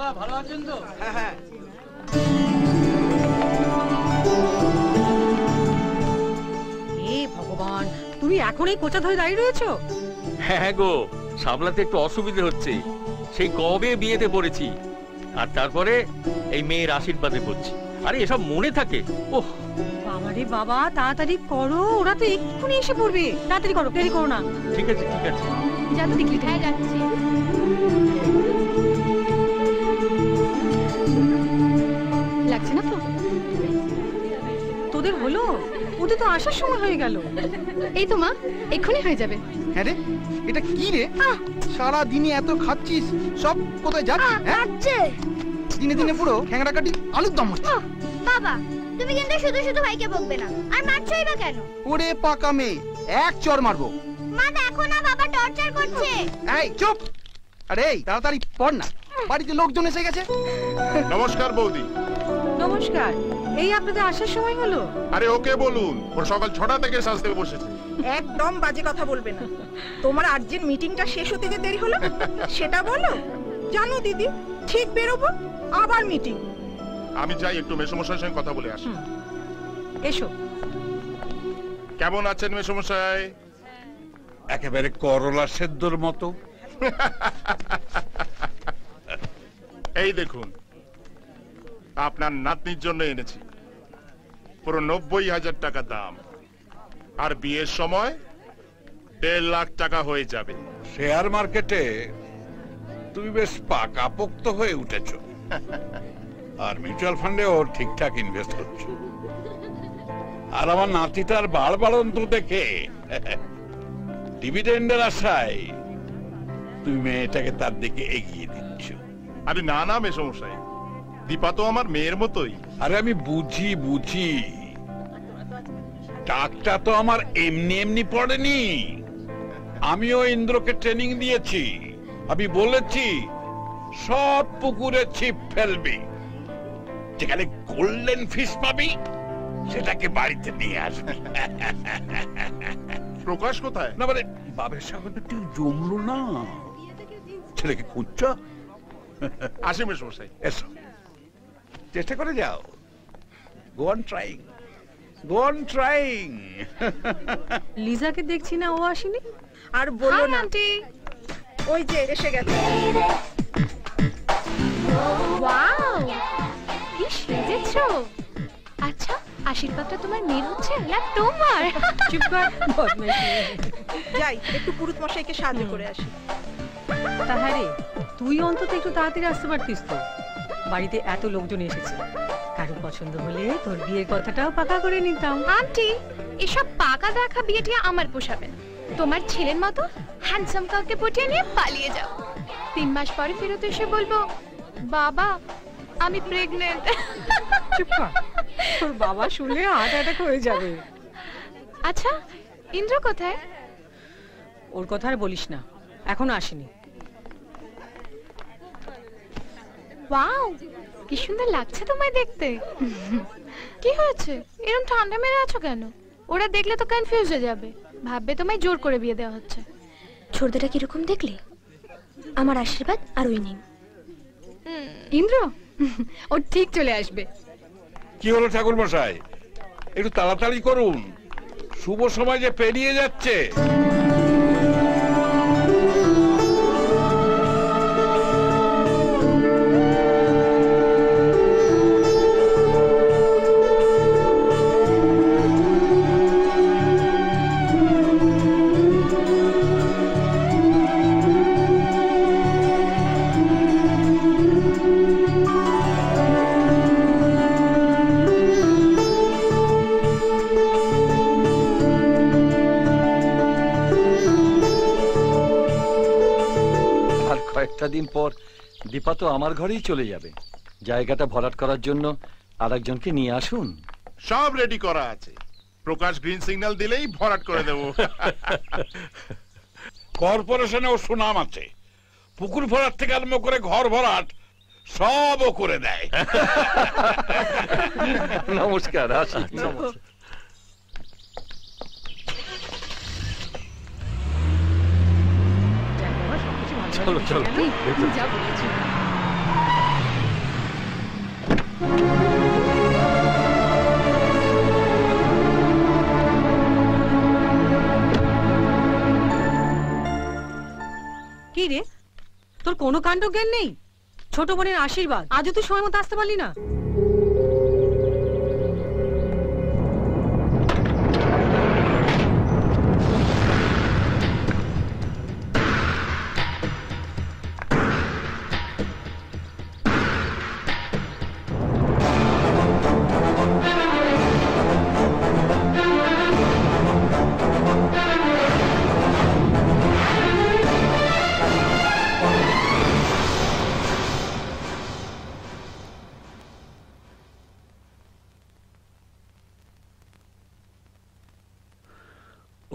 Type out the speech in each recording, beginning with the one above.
বাবা ভালো আছেন তো? হ্যাঁ হ্যাঁ। হে ভগবান, তুমি এখনই কোচা ধরে দাঁড়িয়ে রয়েছো? হ্যাঁ গো, সামলাতে একটু অসুবিধে হচ্ছে। সেই কবে বিয়েতে পড়েছি, আর তারপরে এই মেয়ের আশীর্বাদে পড়ছি। আরে এসব মনে থাকে? ওহ বাবারে বাবা, তাড়াতাড়ি করো, ওরা তো এক্ষুনি এসে পড়বে। তাড়াতাড়ি করো, দেরি করো না। ঠিক আছে ঠিক আছে। যাতে দেখলি ঠায় যাচ্ছে। লাগছে না তো? তোদের হলো? ওদের তো আসার সময় হয়ে গেল। এই তো মা, এক্ষুনি হয়ে যাবে। হ্যাঁ রে, এটা কি রে? সারা দিনে এত খাচ্ছিস, সব কোথায় যাচ্ছে? দিনে দিনে পুরো খ্যাংড়া কাটি আলুর দম হচ্ছে। বাবা, তুমি কিন্তু শুধু শুধু ভাইকে বকবে না। আর মারছই বা কেন? ওরে পাকা মেয়ে, এক চড় মারবো। মা দেখো না, বাবা টর্চার করছে। এই চুপ! আরে এই তাড়াতাড়ি পড় না, বাড়িতে লোকজন এসে গেছে। নমস্কার বৌদি। নমস্কার। এই আপনাদের আসার সময় হলো? আরে ওকে বলুন, ওর সকাল 6টা থেকে সাজতে বসেছে। একদম বাজে কথা বলবে না। তোমার আর্জেন্ট মিটিংটা শেষ হতে যে দেরি হলো সেটা বলো। জানো দিদি, ঠিক বেরোবো, আবার মিটিং। আমি যাই একটু মেসমশাইয়ের সঙ্গে কথা বলে আসি। এসো। কেমন আছেন মেসমশাই? একেবারে করলা সেদ্ধর মতো। এই দেখুন, আপনার নাতনির জন্য এনেছি। পুরো 90,000 টাকা দাম, আর বিয়ের সময় 1.5 লাখ টাকা হয়ে যাবে। শেয়ার মার্কেটে তুমি বেশ পাকাপোক্ত হয়ে উঠেছ, আর মিউচুয়াল ফান্ডেও ঠিকঠাক ইনভেস্ট করছো। আর আমার নাতিটার বাড়বাড়ন্ত দেখে ডিভিডেন্ডের আশায় তুমি মেয়েটাকে তার দিকে এগিয়ে দিচ্ছ। আরে না না মেসমশাই, দীপা তো আমার মেয়ের মতোই। আরে আমি বুঝি বুঝি, টাকটা তো আমার এমনি এমনি পড়েনি। আমিও ইন্দ্রকে ট্রেনিং দিয়েছি। আমি বলেছি সব পুকুরে ছিপ ফেলবি, যেখানে গোল্ডেন ফিশ পাবি সেটাকে বাড়িতে নিয়ে আসবি। প্রকাশ কোথায়? না মানে বাবের সঙ্গে তো ঠিক জমলো না। ছেলেকে খুঁজছ? আসি মেসমশাই। এসো, চেষ্টা করে যাও। Go on trying, go on trying. লিজাকে দেখছি না, ও আসেনি। আর বলো না আন্টি, ওই যে এসে গেছে। ওয়াও, কি সেজেছো! আচ্ছা, আশীর্বাদটা তোমার মেয়ের হচ্ছে না তোমার? চুপ কর, বদমাইশি। যাই একটু পুরুত মশাইকে সাহায্য করে আসি। তাহারে, তুই অন্তত একটু তাড়াতাড়ি আসতে পারতিস তো। বাড়িতে এত লোকজন এসেছে, কারো পছন্দ হলে তোর বিয়ের কথাটাও পাকা করে নিতাম। আন্টি, এসব পাকা দেখা বিয়েটি আমার পোষাবে না। তোমার ছেলের মতো হ্যান্ডসাম কাউকে পটিয়ে নিয়ে পালিয়ে যাও। 3 মাস পরে ফেরত এসে বলবো, বাবা আমি প্রেগনেন্ট। চুপ কর, তোর বাবা শুনলে হার্ট অ্যাটাক হয়ে যাবে। আচ্ছা, ইন্দ্র কোথায়? ওর কথা আর বলিস না, এখনো আসেনি। ওয়াও, কি সুন্দর লাগছে তোমায় দেখতে। কি হয়েছে, এরকম ঠান্ডা মেরে আছো কেন? ওরা দেখলে তো কনফিউজ হয়ে যাবে, ভাববে তোমায় জোর করে বিয়ে দেওয়া হচ্ছে। ছোটদাটা কিরকম দেখলে? আমার আশীর্বাদ আর ওই নিন। ইন্দ্র, ও ঠিক চলে আসবে। কি হলো ঠাকুর মশাই, একটু তাড়াতাড়ি করুন, শুভ সময় যে পেরিয়ে যাচ্ছে। কয়েকটা দিন পর দীপা তো আমার ঘরেই চলে যাবে। জায়গাটা ভরাট করার জন্য আরেকজনকে নিয়ে আসুন। সব রেডি করা আছে, প্রকাশ গ্রিন সিগন্যাল দিলেই ভরাট করে দেব। কর্পোরেশনে ও সুনাম আছে, পুকুর ভরাট থেকে আরম্ভ করে ঘর ভরাট সবও করে দেয়। নমস্কার, আসি। চলো চলো, যা বলেছি। কোনো কাণ্ড জ্ঞান নেই? ছোট বোনের আশীর্বাদ, আজও তুই সময় মতো আসতে পারলি না?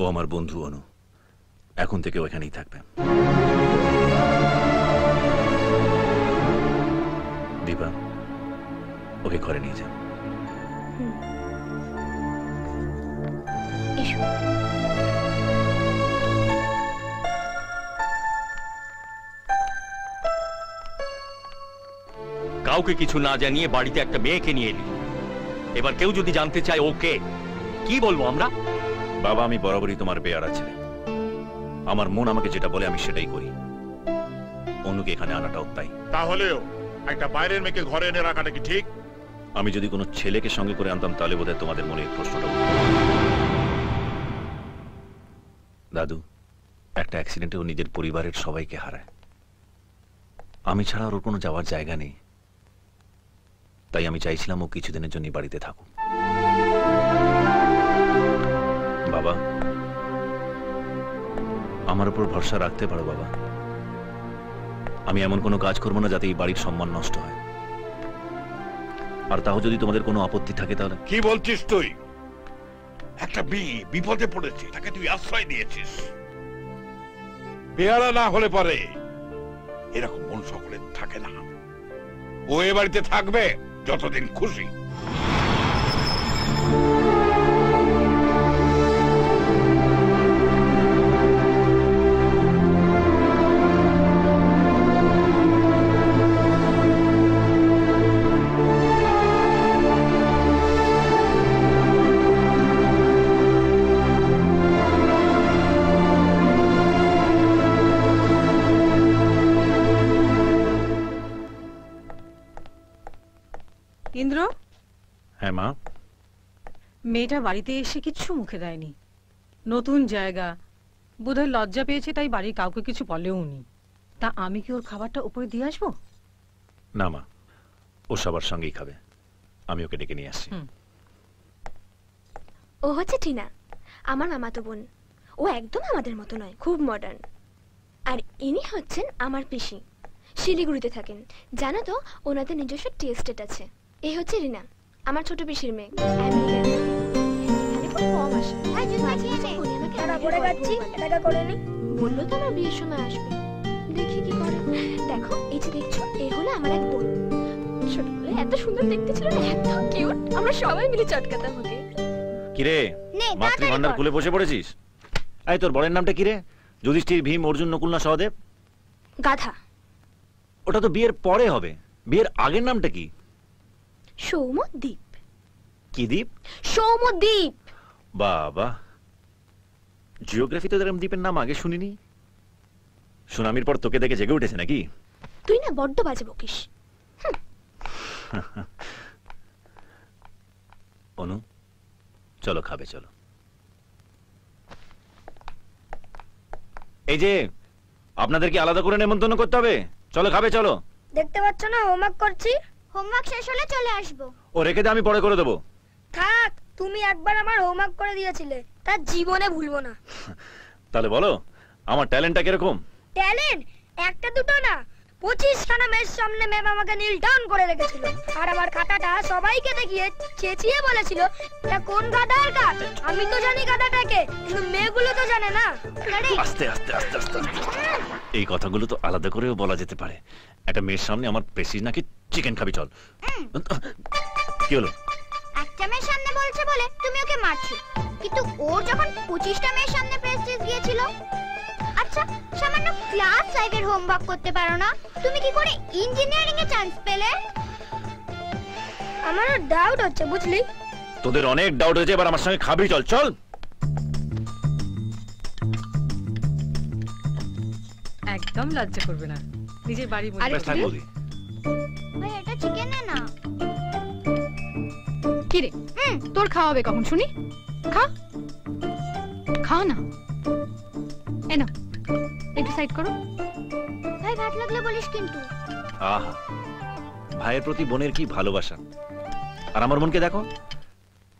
ও আমার বন্ধু অনু, এখন থেকে ওখানেই থাকবে। দীপা, ওকে ঘরে নিয়ে যা। কাউকে কিছু না জানিয়ে বাড়িতে একটা মেয়েকে নিয়ে এলি। এবার কেউ যদি জানতে চায় ওকে, কি বলবো আমরা? বাবা, আমি বরাবরই তোমার বেয়ারা ছিলেন। আমার মন আমাকে যেটা বলে আমি সেটাই করি। অনুকে এখানে আনাটাও তাই। তাহলেও একটা বাইরের মেয়েকে ঘরে এনে রাখাটা কি ঠিক? আমি যদি কোনো ছেলেকে সঙ্গে করে আনতাম তাহলে বোধহয় তোমাদের মনে এই প্রশ্নটা উঠত। দাদু, একটা অ্যাক্সিডেন্টে ও নিজের পরিবারের সবাইকে হারায়। আমি ছাড়া ওর কোনো যাওয়ার জায়গা নেই। তাই আমি চাইছিলাম ও কিছুদিনের জন্য বাড়িতে থাকুক। বাবা, আমার উপর ভরসা রাখতে পারো বাবা। আমি এমন কোনো কাজ করবো না যাতে এই বাড়ির সম্মান নষ্ট হয়। আর তাও যদি তোমাদের কোনো আপত্তি থাকে তাহলে। কি বলছিস তুই? একটা বিপদে পড়েছে, তাকে তুই আশ্রয় দিয়েছিস। বেয়ারা না হলে পরে এরকম মন সকলের থাকে না। ও এ বাড়িতে থাকবে যতদিন খুশি। ইন্দ্র। হ্যাঁ মা। মেয়েটা বাড়িতে এসে কিচ্ছু মুখে দেয়নি। নতুন জায়গা, বোধহয় লজ্জা পেয়েছে, তাই বাড়ির কাউকে কিছু বলেও নি। তা আমি কি ওর খাবারটা উপরে দিয়ে আসবো? না মা, ও সবার সঙ্গেই খাবে। আমি ওকে ডেকে নিয়ে আসছি। ও হচ্ছে টিনা, আমার মামাতো বোন। ও একদম আমাদের মতো নয়, খুব মডার্ন। আর ইনি হচ্ছেন আমার পিসি, শিলিগুড়িতে থাকেন। জানো তো, ওনাদের নিজস্ব টি এস্টেট আছে। এই হচ্ছে রিনা, আমার ছোট পিসির মেয়ে। বললো তো আমার বিয়ের সময় আসবে, দেখি কি করে। দেখো, এই যে দেখছো, এই হলো আমার এক বোন। ছোটবেলায় এত সুন্দর দেখতে ছিল না, এত কিউট। আমরা সবাই মিলে চটকাতাম ওকে। কিরে, মাতৃভান্ডার খুলে বসে পড়েছিস? এই তোর বড়ের নামটা কিরে? যুধিষ্ঠির, ভীম, অর্জুন, নকুল না সহদেব? গাধা। ওটা তো বিয়ের পরে হবে। বিয়ের আগের নামটা কি? সৌমদ্বীপ। কি দ্বীপ? সৌমদ্বীপ। বাবা, জিওগ্রাফিতে এরকম দ্বীপের নাম আগে শুনিনি। সুনামির পর তোকে দেখে জেগে উঠেছে নাকি? তুই না বড্ড বাজে বকিস। অনু, চলো খাবে, চলো। এই যে, আপনাদেরকে আলাদা করে নেমন্তন্ন করতে হবে। চলো খাবে, চলো। দেখতে পাচ্ছ না হোমওয়ার্ক করছি? হোমওয়ার্ক শেষ হলে চলে আসবো। ও রেখে দে, আমি পরে করে দেবো। থাক, তুমি একবার আমার হোমওয়ার্ক করে দিয়েছিলে, তা জীবনে ভুলবো না। তাহলে বলো, আমার ট্যালেন্টটা কিরকম? ট্যালেন্ট একটা দুটো না, 25খানা মেয়ের সামনে ম্যাম আমাকে নীল ডাউন করে রেখেছিল। আর আমার খাতাটা সবাইকে দেখিয়ে চেঁচিয়ে বলেছিল, এটা কোন গাধার কাজ? আমি তো জানি গাধাটাকে, কিন্তু মেয়েগুলো তো জানে না। আস্তে আস্তে আস্তে আস্তে। এই কথাগুলো তো আলাদা করেও বলা যেতে পারে। একটা মেয়ের সামনে আমার প্রেসিজ নাকি চিকেন খাবি, চল। কি হলো? একটা মেয়ের সামনে বলছে বলে তুমি ওকে মারছো, কিন্তু ওর যখন 25টা মেয়ের সামনে প্রেস্টিজ গিয়েছিল। আচ্ছা, সামান্য ক্লাস 5 এর হোমওয়ার্ক করতে পারো না, তুমি কি করে ইঞ্জিনিয়ারিং এ চান্স পেলে? আমারও ডাউট হচ্ছে, বুঝলি? তোদের অনেক ডাউট হয়েছে, এবার আমার সঙ্গে খাবি, চল চল। একদম লজ্জা করবে না। নিজের বাড়ি আরে ব্যাস থাক বৌদি। ভাই এটা চিকেন না। কি রে তোর খাওয়াবে কখন শুনি? খা খা না, এ না একটু সাইড করো। ভাই ভাত লাগলে বলিস কিন্তু। আহা, ভাইয়ের প্রতি বোনের কি ভালোবাসা। আর আমার বোনকে দেখো,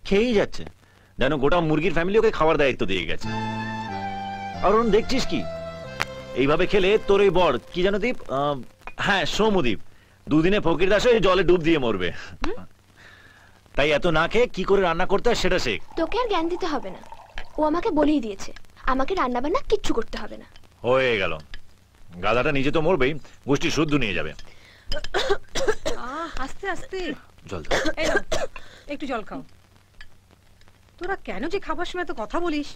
খেয়েই যাচ্ছে, যেন গোটা মুরগির ফ্যামিলি ওকে খাওয়ার দায়িত্ব দিয়ে গেছে। আর ওরকম দেখছিস কি, এইভাবে খেলে তোর ওই বর কি যেন দীপ, হ্যাঁ সৌমদীপ, দুদিনে ফকির দাস হয়ে জলে ডুব দিয়ে মরবে। তাই এত না খেয়ে কি করে রান্না করতে হয় সেটা শেখ। তোকে আর জ্ঞান দিতে হবে না, ও আমাকে বলেই দিয়েছে আমাকে রান্না বান্না কিচ্ছু করতে হবে না। হয়ে গেল, গাধাটা নিজে তো মরবেই, গোষ্ঠী শুদ্ধ নিয়ে যাবে। আস্তে আস্তে জল দাও। এই নাও, একটু জল খাও। তোরা কেন যে খাবার সময় তো কথা বলিস?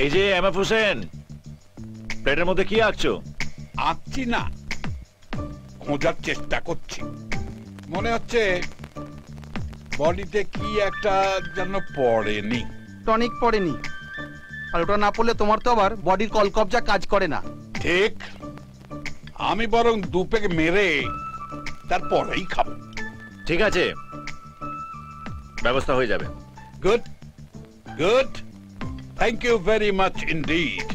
এই যে এমএফ হোসেন, প্লেটের মধ্যে কি আঁকছো? আঁকছি না, খোঁজার চেষ্টা করছি। মনে হচ্ছে বডিতে কি একটা যেন পড়েনি। টনিক পড়েনি, আর ওটা না পড়লে তোমার তো আবার বডির কলকবজা কাজ করে না। ঠিক, আমি বরং দুপেক মেরে তারপরেই খাবো। ঠিক আছে, ব্যবস্থা হয়ে যাবে। Good good, thank you very much indeed.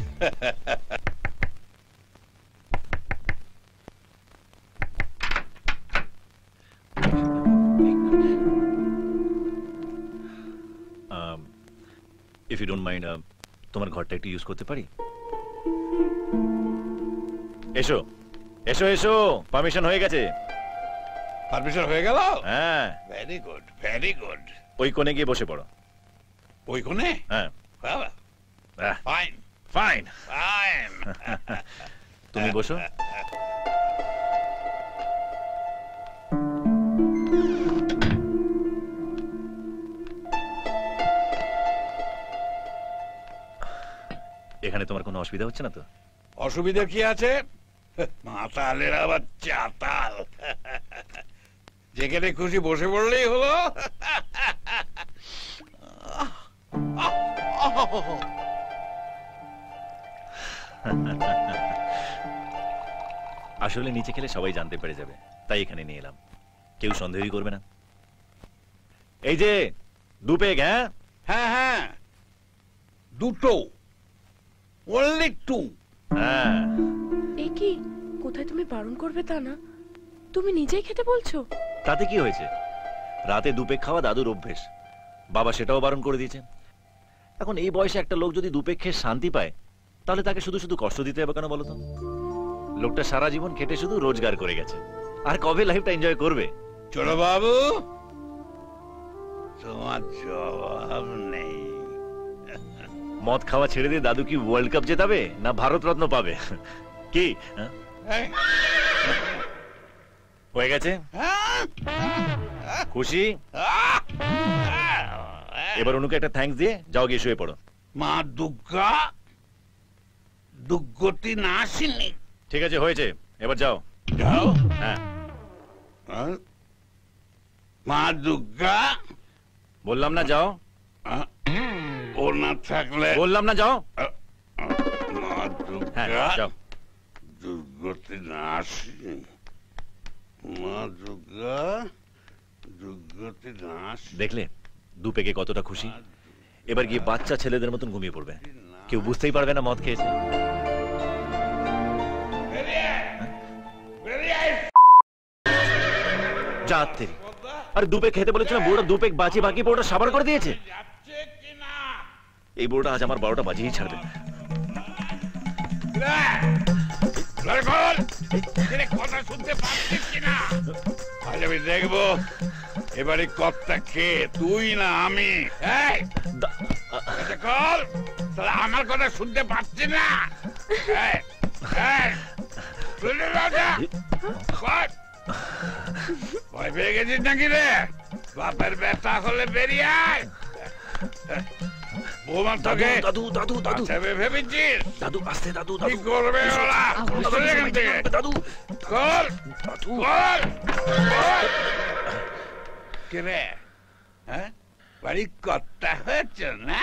If you don't mind, তোমার ঘরটা একটু ইউজ করতে পারি? এসো এসো এসো, পারমিশন হয়ে গেছে। পারমিশন হয়ে গেল? হ্যাঁ, ভেরি গুড ভেরি গুড। ওই কোণে গিয়ে বসে পড়ো। ওই কোণে? হ্যাঁ, ফাইন ফাইন। ফাইন। তুমি বসো। এখানে তোমার কোনো অসুবিধা হচ্ছে না তো? অসুবিধা কি আছে? মাতালের আবার চাতাল, যেখানে খুশি বসে পড়লেই হলো। আসলে নিচে খেলে সবাই জানতে পেরে যাবে, তাই এখানে নিয়ে এলাম। কেউ সন্দেহই করবে না। এই যে দুপেগ। হ্যাঁ হ্যাঁ হ্যাঁ, দুটো, অনলি টু। হ্যাঁ। এ কি, কোথায় তুমি বারণ করবে তা না, তুমি নিজেই খেতে বলছো। তাতে কি হয়েছে? রাতে দুপেগ খাওয়া দাদুর অভ্যেস, বাবা সেটাও বারণ করে দিয়েছে। এখন এই বয়সে একটা লোক যদি দুপেগ খেয়ে শান্তি পায়, তাহলে তাকে শুধু শুধু কষ্ট দিতে হবে কেন বলো তো? লোকটা সারা জীবন খেটে শুধু রোজগার করে গেছে, আর কবে লাইফটা এনজয় করবে? চলো বাবু, তোমার জবাব নেই। মদ খাওয়া ছেড়ে দিয়ে দাদু কি ওয়ার্ল্ড কাপ জেতাবে না ভারত রত্ন পাবে? কি হয়ে গেছে? খুশি? এবার অনুকে একটা থ্যাঙ্কস দিয়ে যাও, গিয়ে শুয়ে পড়ো। মা দুর্গা দুর্গতি না আসেনি। ঠিক আছে, হয়েছে, এবার যাও। যাও? হ্যাঁ। মা দুর্গা, বললাম না যাও। ও না থাকলে বললাম না যাও। মা হ্যাঁ, দুর্গা যাও। দুর্গতি না আসেনি। মা দুর্গা দুর্গতি না আসেনি। দেখলে দুপেকে কতটা খুশি? এবার গিয়ে বাচ্চা ছেলেদের মতন ঘুমিয়ে পড়বে, কেউ বুঝতেই পারবে না মদ খেয়েছে। যাত্রী আর দুপেক খেতে বলেছিলাম, বুড়োটা দুপেক বাঁচিয়ে বাকি পুরোটা সাবার করে দিয়েছে। এই বুড়োটা আজ আমার 12টা বাজিয়েই ছাড়বে। কথা শুনতে পাচ্ছিস কিনা? আজ আমি দেখবো এবারে কর্তা কে, তুই না আমি। আমার কথা শুনতে পাচ্ছি না? ভয় পেয়ে গেছিস নাকি রে? বাপের ব্যথা হলে বেরিয়ে আয়। বৌমার তোকে দাদু দাদু দাদু ভেবেছিস? দাদু আসতে, দাদু কি করবে ওরা? এখান থেকে দাদু কর দাদু। কে রে? হ্যাঁ বাড়ি কর্তা হয়েছে না?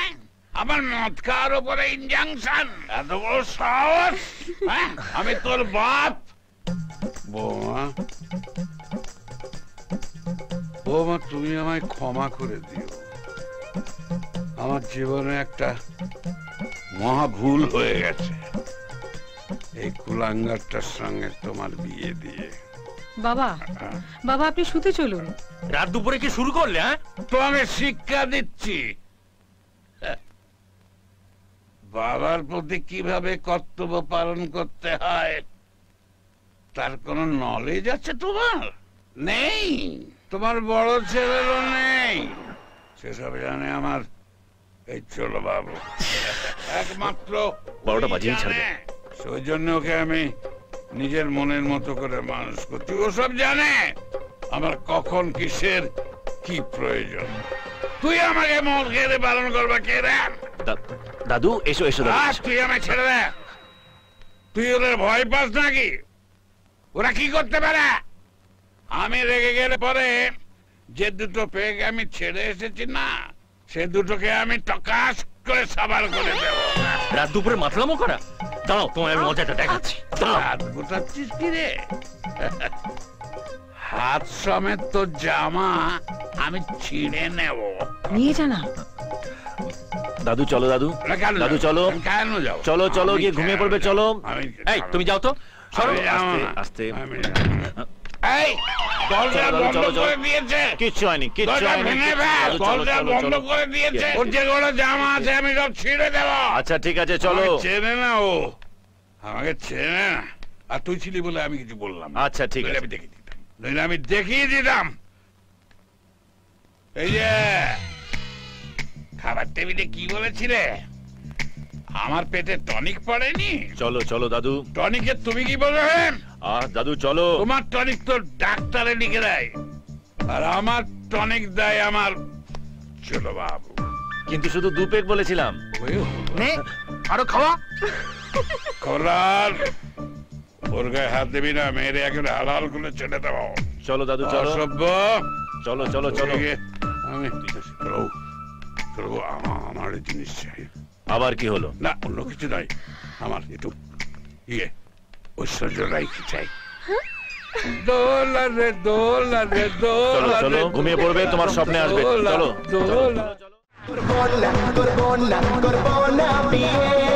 আমার মদ খাওয়ার উপরে ইনজাংশন, এত বড় সাহস! হ্যাঁ, আমি তোর বাপ। বৌমা, বৌমা, তুমি আমায় ক্ষমা করে দিও। আমার জীবনে একটা মহা ভুল হয়ে গেছে এই কুলাঙ্গারটার সঙ্গে তোমার বিয়ে দিয়ে। বাবা, বাবা আপনি শুতে চলুন। রাত দুপুরে কি শুরু করলে? হ্যাঁ, তোমাকে শিক্ষা দিচ্ছি বাবার প্রতি কিভাবে কর্তব্য পালন করতে হয় তার কোন নলেজ আছে তোমার? নেই, তোমার বড় ছেলেরও নেই। সেসব জানে আমার এই চলো বাবু, একমাত্র 12টা বাজিয়েই ছাড়বে। সেই জন্য ওকে আমি নিজের মনের মতো করে মানুষ করছি। ওসব জানে আমার কখন কিসের কি প্রয়োজন। তুই আমাকে মন ঘেরে পালন করবা কে রে? দাদু এসো এসো দাদু। তুই আমায় ছেড়ে দে। তুই ওদের ভয় পাস নাকি? ওরা কি করতে পারে? আমি রেগে গেলে পরে যে দুটো পেগ আমি ছেড়ে এসেছি না, সে দুটোকে আমি টকাস করে সাবার করে দেব। রাত দুপুরে মাতলামো করা? দাঁড়াও, তোমার আমি মজাটা দেখাচ্ছি। হাত গোটাচ্ছিস কি রে? হাত সমেত তোর জামা আমি ছিঁড়ে নেব। নিয়ে জানা দাদু চলো, দাদু দাদু চলো, চলো চলো গিয়ে ঘুমিয়ে পড়বে। চলো। এই তুমি যাও তো, আস্তে। কিচ্ছু হয়নি, কিচ্ছু হয়নি। বন্ধ করে দিয়েছে। ওর যেগুলো জামা আছে আমি সব ছিঁড়ে দেব। আচ্ছা ঠিক আছে, চলো। চেনে না ও, আমাকে চেনে না। আর তুই ছিলি বলে আমি কিছু বললাম। আচ্ছা ঠিক আছে, আমি দেখিয়ে দিতাম, নইলে আমি দেখিয়ে দিতাম। এই যে খাবার টেবিলে কি বলেছিলে? আমার পেটে টনিক পড়েনি? চলো চলো দাদু। টনিকে তুমি কি বলো? দাদু চলো। তোমার টনিক তো ডাক্তারে লিখে দেয়, আর আমার টনিক দেয় আমার চলো বাবু। কিন্তু শুধু 2 পেগ বলেছিলাম। আরো খাওয়া। খবরদার, ওর গায়ে হাত দিবি না, মেয়েরে এখন হালাল করে ছেড়ে দেবো। চলো দাদু চলো। অসভ্য। চলো চলো চলো। আমি আমার জিনিস চাই। আবার কি হলো? না অন্য কিছু নয়, আমার একটু ঐশ্বর্য রায় চাই। দোলা রে দোলা রে দোলা। চলো ঘুমিয়ে পড়বে, তোমার স্বপ্নে আসবে। চলো দোলা। করবো না বিয়ে।